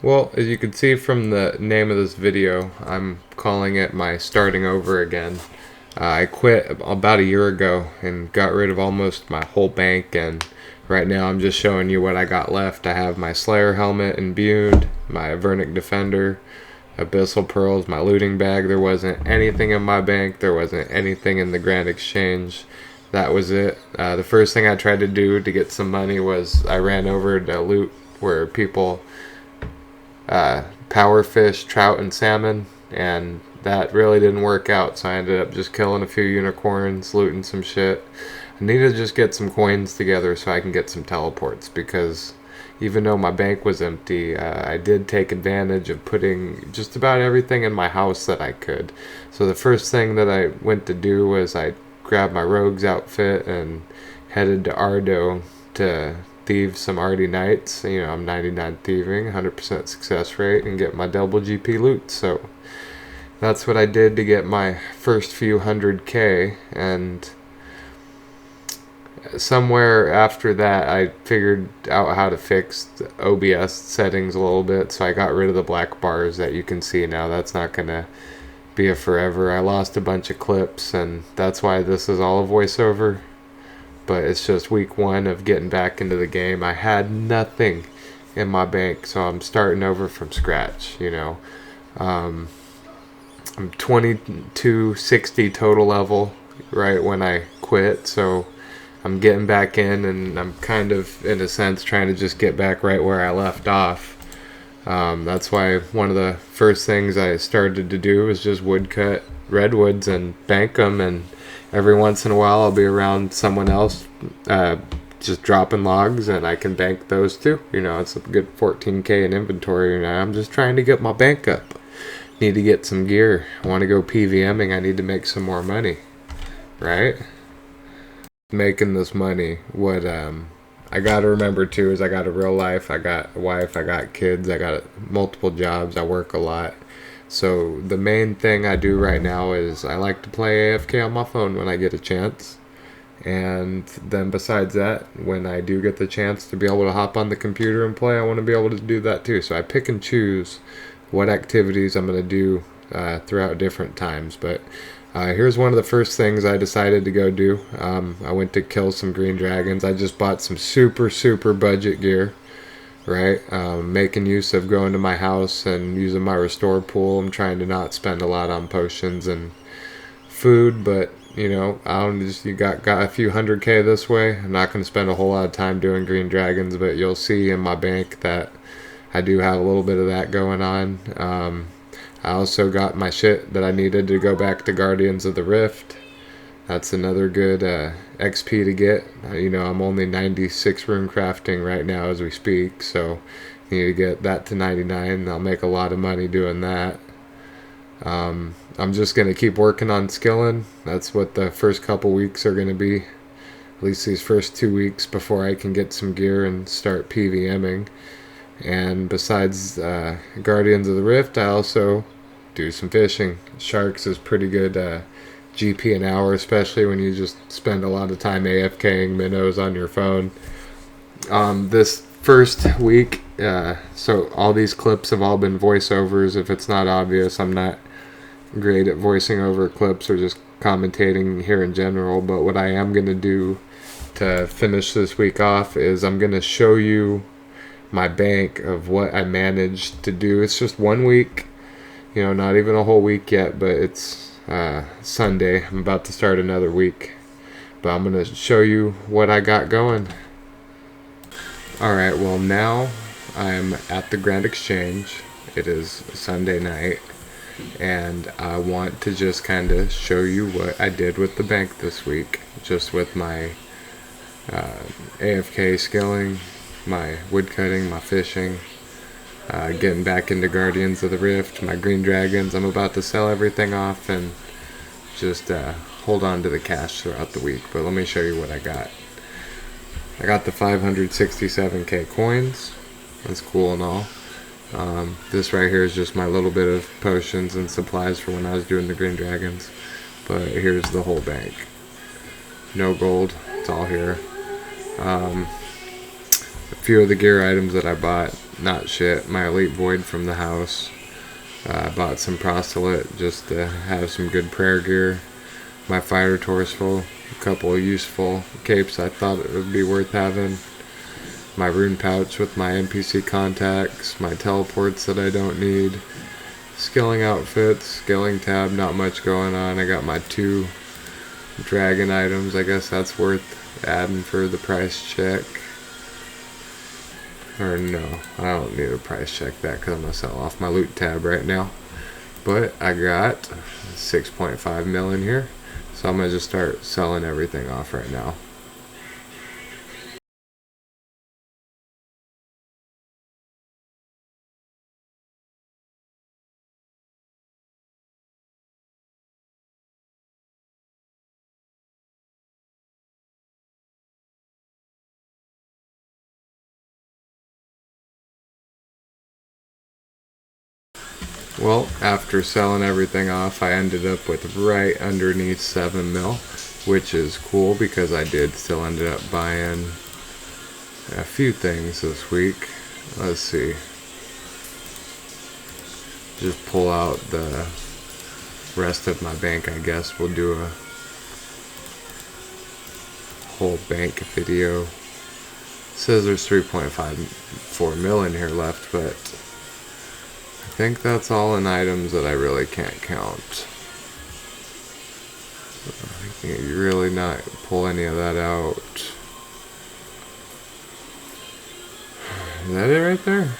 Well, as you can see from the name of this video, I'm calling it my starting over again. I quit about a year ago and got rid of almost my whole bank, and right now I'm just showing you what I got left. I have my Slayer helmet imbued, my Vernic Defender, Abyssal Pearls, my looting bag. There wasn't anything in my bank. There wasn't anything in the Grand Exchange. That was it. The first thing I tried to do to get some money was I ran over to loot where people power fish, trout, and salmon, and that really didn't work out, so I ended up just killing a few unicorns, looting some shit. I need to just get some coins together so I can get some teleports, because even though my bank was empty, I did take advantage of putting just about everything in my house that I could. So the first thing that I went to do was I grabbed my rogue's outfit and headed to Ardo to thieve some Ardy Knights. I'm 99 thieving, 100% success rate, and get my double GP loot. So that's what I did to get my first few 100k, and somewhere after that I figured out how to fix the OBS settings a little bit, so I got rid of the black bars that you can see now. That's not gonna be a forever. I lost a bunch of clips, and that's why this is all a voiceover, but it's just week one of getting back into the game. I had nothing in my bank, so I'm starting over from scratch. I'm 2260 total level right when I quit, so I'm getting back in, and I'm kind of, in a sense, trying to just get back right where I left off. That's why one of the first things I started to do was just woodcut redwoods and bank them, and every once in a while I'll be around someone else just dropping logs, and I can bank those too. It's a good 14k in inventory. I'm just trying to get my bank up. Need to get some gear. I want to go PVMing. I need to make some more money, right? Making this money, what I gotta remember too is I got a real life. I got a wife, I got kids, I got multiple jobs, I work a lot. So the main thing I do right now is I like to play AFK on my phone when I get a chance. And then besides that, when I do get the chance to be able to hop on the computer and play, I want to be able to do that too. So I pick and choose what activities I'm going to do throughout different times. But here's one of the first things I decided to go do. I went to kill some green dragons. I just bought some super budget gear, right? Making use of going to my house and using my restore pool. I'm trying to not spend a lot on potions and food, but you got a few 100k this way. I'm not going to spend a whole lot of time doing green dragons, but you'll see in my bank that I do have a little bit of that going on. I also got my shit that I needed to go back to Guardians of the Rift. That's another good XP to get. I'm only 96 rune crafting right now as we speak, so I need to get that to 99. I'll make a lot of money doing that. I'm just going to keep working on skilling. That's what the first couple weeks are going to be. At least these first 2 weeks before I can get some gear and start PVMing. And besides Guardians of the Rift, I also do some fishing. Sharks is pretty good GP an hour, especially when you just spend a lot of time AFKing minnows on your phone. This first week, so all these clips have all been voiceovers. If it's not obvious, I'm not great at voicing over clips or just commentating here in general, but what I am going to do to finish this week off is I'm going to show you my bank of what I managed to do. It's just 1 week, not even a whole week yet, but it's Sunday. I'm about to start another week, but I'm going to show you what I got going. Alright, well, now I'm at the Grand Exchange. It is Sunday night, and I want to just kind of show you what I did with the bank this week, just with my AFK skilling, my woodcutting, my fishing, getting back into Guardians of the Rift, my green dragons. I'm about to sell everything off and just hold on to the cash throughout the week. But let me show you what I got. I got the 567k coins. That's cool and all. This right here is just my little bit of potions and supplies for when I was doing the green dragons. But here's the whole bank. No gold. It's all here. A few of the gear items that I bought. not shit. My Elite Void from the house. I bought some Proselyte just to have some good prayer gear. My Fighter Torso, a couple of useful capes I thought it would be worth having. My rune pouch with my NPC contacts, my teleports that I don't need. Skilling outfits, skilling tab, not much going on. I got my 2 dragon items. I guess that's worth adding for the price check. Or no, I don't need a price check that because I'm going to sell off my loot tab right now. But I got 6.5 mil in here. So I'm going to just start selling everything off right now. Well, after selling everything off, I ended up with right underneath 7 mil, which is cool because I did still ended up buying a few things this week. Let's see. Just pull out the rest of my bank, I guess. We'll do a whole bank video. It says there's 3.54 mil in here left, but I think that's all in items that I really can't count. You really not pull any of that out. Is that it right there?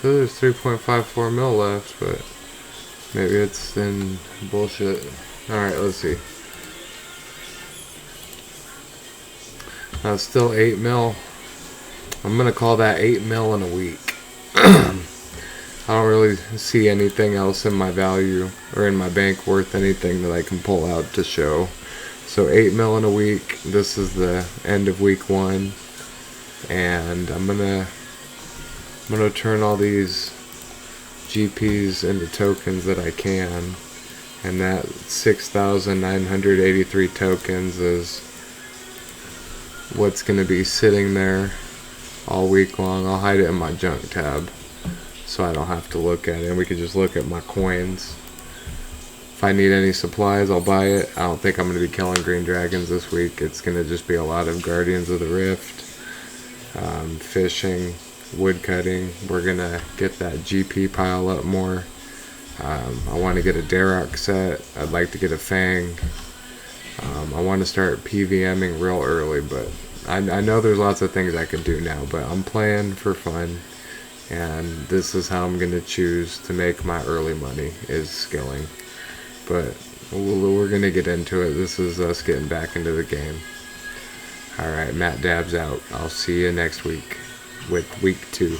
So there's 3.54 mil left, but maybe it's in bullshit. Alright, let's see. That's still 8 mil. I'm gonna call that 8 mil in a week. I don't really see anything else in my value or in my bank worth anything that I can pull out to show. So 8 mil in a week. This is the end of week 1, and I'm gonna turn all these GPs into tokens that I can, and that 6,983 tokens is what's gonna be sitting there all week long. I'll hide it in my junk tab so I don't have to look at it, and we can just look at my coins. If I need any supplies, I'll buy it. I don't think I'm going to be killing green dragons this week. It's going to just be a lot of Guardians of the Rift, fishing, wood cutting. We're going to get that GP pile up more. I want to get a Darok set. I'd like to get a Fang. I want to start PVMing real early, but I know there's lots of things I can do now, but I'm playing for fun. And this is how I'm going to choose to make my early money, is skilling. But we're going to get into it. This is us getting back into the game. Alright, Matt Dabs out. I'll see you next week with week 2.